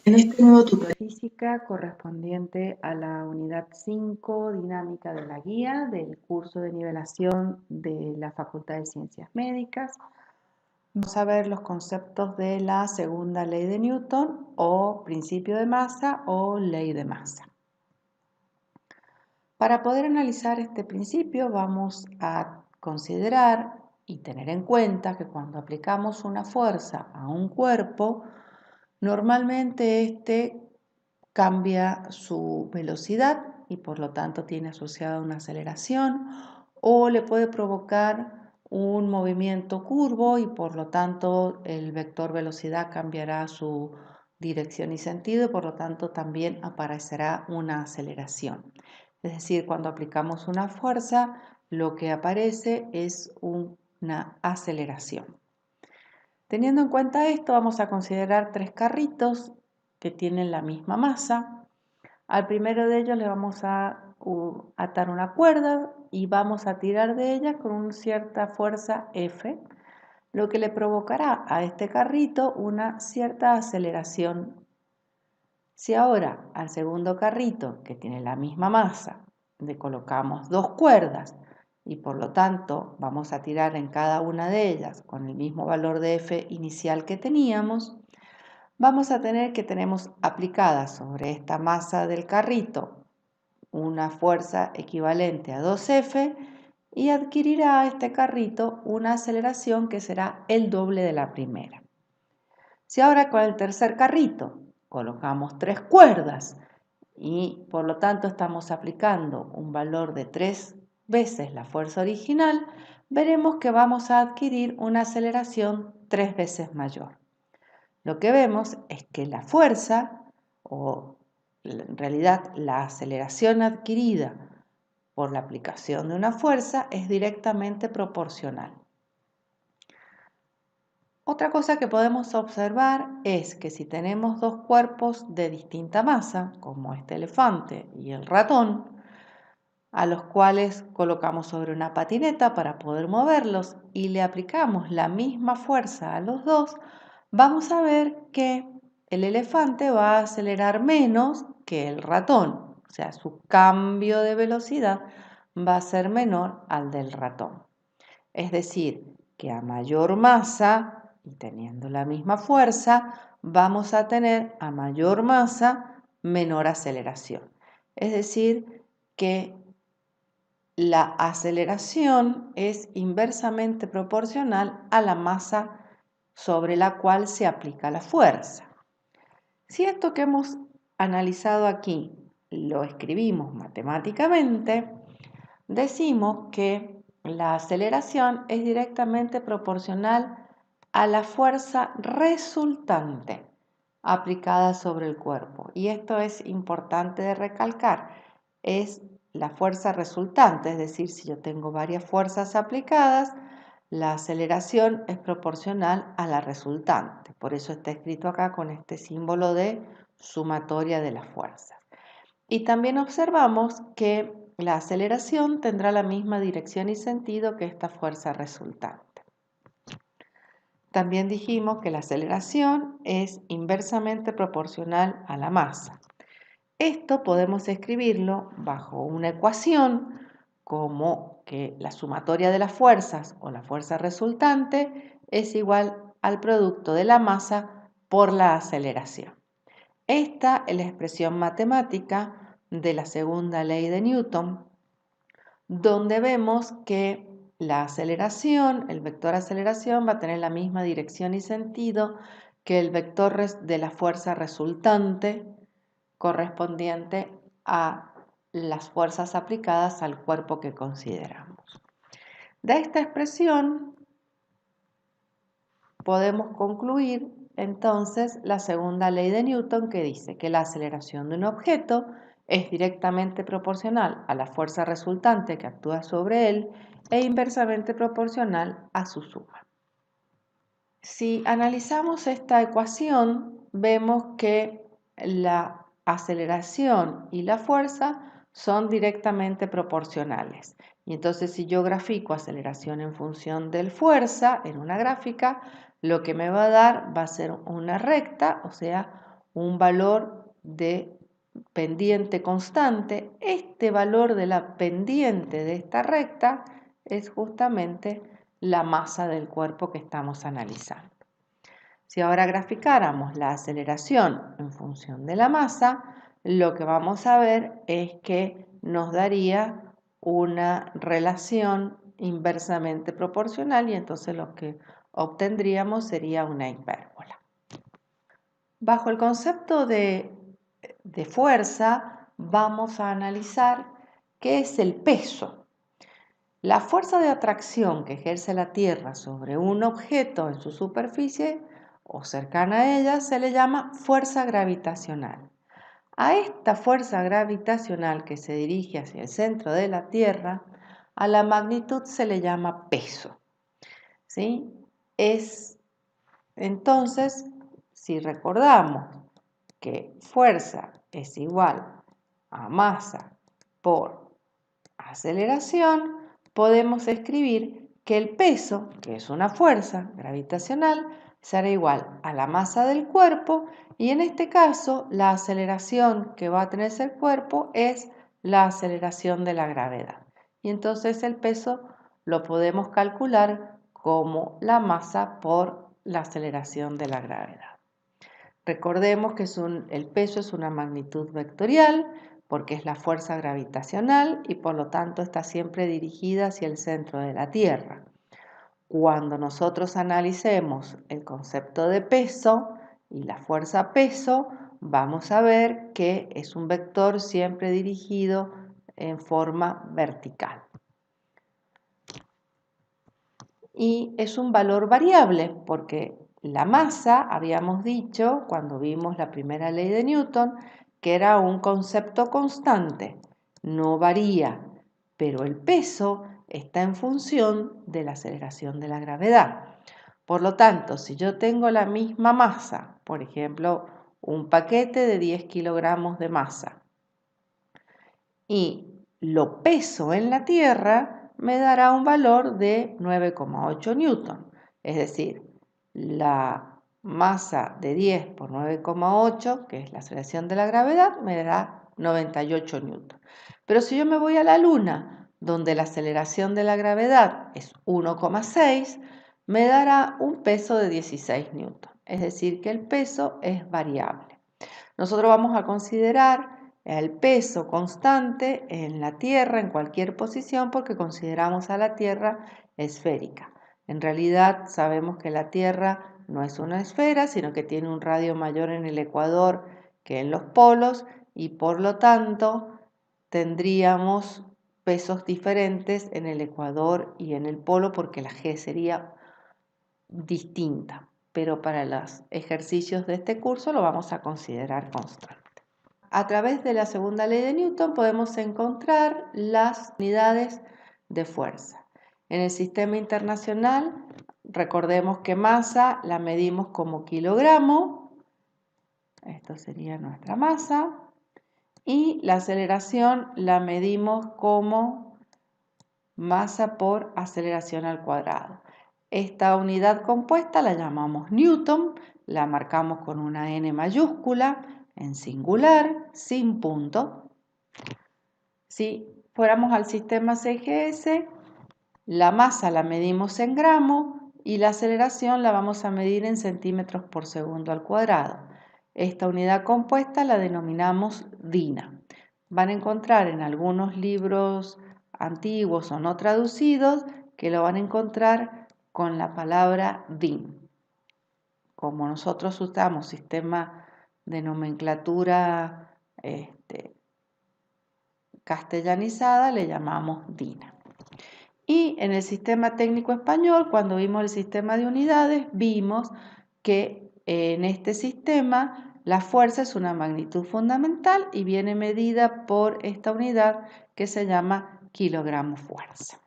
En este nuevo tutorial física correspondiente a la unidad 5, dinámica de la guía del curso de nivelación de la Facultad de Ciencias Médicas, vamos a ver los conceptos de la segunda ley de Newton o principio de masa o ley de masa. Para poder analizar este principio vamos a considerar y tener en cuenta que cuando aplicamos una fuerza a un cuerpo, normalmente este cambia su velocidad y por lo tanto tiene asociada una aceleración, o le puede provocar un movimiento curvo y por lo tanto el vector velocidad cambiará su dirección y sentido y por lo tanto también aparecerá una aceleración. Es decir, cuando aplicamos una fuerza, lo que aparece es una aceleración. Teniendo en cuenta esto, vamos a considerar tres carritos que tienen la misma masa. Al primero de ellos le vamos a atar una cuerda y vamos a tirar de ella con una cierta fuerza F, lo que le provocará a este carrito una cierta aceleración. Si ahora al segundo carrito, que tiene la misma masa, le colocamos dos cuerdas y por lo tanto vamos a tirar en cada una de ellas con el mismo valor de F inicial que teníamos, vamos a tener que tenemos aplicada sobre esta masa del carrito una fuerza equivalente a 2F y adquirirá este carrito una aceleración que será el doble de la primera. Si ahora con el tercer carrito colocamos tres cuerdas y por lo tanto estamos aplicando un valor de 3 veces la fuerza original, veremos que vamos a adquirir una aceleración 3 veces mayor. Lo que vemos es que la fuerza, o en realidad la aceleración adquirida por la aplicación de una fuerza, es directamente proporcional. Otra cosa que podemos observar es que si tenemos dos cuerpos de distinta masa, como este elefante y el ratón, a los cuales colocamos sobre una patineta para poder moverlos y le aplicamos la misma fuerza a los dos, vamos a ver que el elefante va a acelerar menos que el ratón, o sea, su cambio de velocidad va a ser menor al del ratón. Es decir, que a mayor masa y teniendo la misma fuerza, vamos a tener a mayor masa menor aceleración. Es decir, que la aceleración es inversamente proporcional a la masa sobre la cual se aplica la fuerza. Si esto que hemos analizado aquí lo escribimos matemáticamente, decimos que la aceleración es directamente proporcional a la fuerza resultante aplicada sobre el cuerpo. Y esto es importante de recalcar, es la fuerza resultante, es decir, si yo tengo varias fuerzas aplicadas, la aceleración es proporcional a la resultante. Por eso está escrito acá con este símbolo de sumatoria de las fuerzas. Y también observamos que la aceleración tendrá la misma dirección y sentido que esta fuerza resultante. También dijimos que la aceleración es inversamente proporcional a la masa. Esto podemos escribirlo bajo una ecuación como que la sumatoria de las fuerzas o la fuerza resultante es igual al producto de la masa por la aceleración. Esta es la expresión matemática de la segunda ley de Newton, donde vemos que la aceleración, el vector aceleración va a tener la misma dirección y sentido que el vector de la fuerza resultante correspondiente a las fuerzas aplicadas al cuerpo que consideramos. De esta expresión podemos concluir entonces la segunda ley de Newton, que dice que la aceleración de un objeto es directamente proporcional a la fuerza resultante que actúa sobre él e inversamente proporcional a su suma. Si analizamos esta ecuación, vemos que la aceleración y la fuerza son directamente proporcionales. Y entonces si yo grafico aceleración en función de fuerza en una gráfica, lo que me va a dar va a ser una recta, o sea, un valor de pendiente constante. Este valor de la pendiente de esta recta es justamente la masa del cuerpo que estamos analizando. Si ahora graficáramos la aceleración en función de la masa, lo que vamos a ver es que nos daría una relación inversamente proporcional y entonces lo que obtendríamos sería una hipérbola. Bajo el concepto de fuerza, vamos a analizar qué es el peso. La fuerza de atracción que ejerce la Tierra sobre un objeto en su superficie o cercana a ella se le llama fuerza gravitacional. A esta fuerza gravitacional que se dirige hacia el centro de la Tierra, a la magnitud se le llama peso. ¿Sí? Entonces, si recordamos que fuerza es igual a masa por aceleración, podemos escribir que el peso, que es una fuerza gravitacional, será igual a la masa del cuerpo y en este caso la aceleración que va a tener el cuerpo es la aceleración de la gravedad. Y entonces el peso lo podemos calcular como la masa por la aceleración de la gravedad. Recordemos que el peso es una magnitud vectorial porque es la fuerza gravitacional y por lo tanto está siempre dirigida hacia el centro de la Tierra. Cuando nosotros analicemos el concepto de peso y la fuerza peso, vamos a ver que es un vector siempre dirigido en forma vertical. Y es un valor variable porque la masa, habíamos dicho cuando vimos la primera ley de Newton, que era un concepto constante, no varía, pero el peso está en función de la aceleración de la gravedad. Por lo tanto, si yo tengo la misma masa, por ejemplo, un paquete de 10 kilogramos de masa, y lo peso en la Tierra, me dará un valor de 9,8 newton. Es decir, la masa de 10 por 9,8, que es la aceleración de la gravedad, me dará 98 newton. Pero si yo me voy a la Luna, donde la aceleración de la gravedad es 1,6, me dará un peso de 16 newton. Es decir, que el peso es variable. Nosotros vamos a considerar el peso constante en la Tierra en cualquier posición porque consideramos a la Tierra esférica. En realidad sabemos que la Tierra no es una esfera, sino que tiene un radio mayor en el ecuador que en los polos y por lo tanto tendríamos pesos diferentes en el ecuador y en el polo porque la G sería distinta, pero para los ejercicios de este curso lo vamos a considerar constante. A través de la segunda ley de Newton podemos encontrar las unidades de fuerza. En el sistema internacional, recordemos que masa la medimos como kilogramo, esto sería nuestra masa, y la aceleración la medimos como masa por aceleración al cuadrado. Esta unidad compuesta la llamamos Newton, la marcamos con una N mayúscula, en singular, sin punto. Si fuéramos al sistema CGS, la masa la medimos en gramos y la aceleración la vamos a medir en centímetros por segundo al cuadrado. Esta unidad compuesta la denominamos DINA. Van a encontrar en algunos libros antiguos o no traducidos que lo van a encontrar con la palabra DIN. Como nosotros usamos sistema de nomenclatura castellanizada, le llamamos DINA. Y en el sistema técnico español, cuando vimos el sistema de unidades, vimos que en este sistema la fuerza es una magnitud fundamental y viene medida por esta unidad que se llama kilogramo fuerza.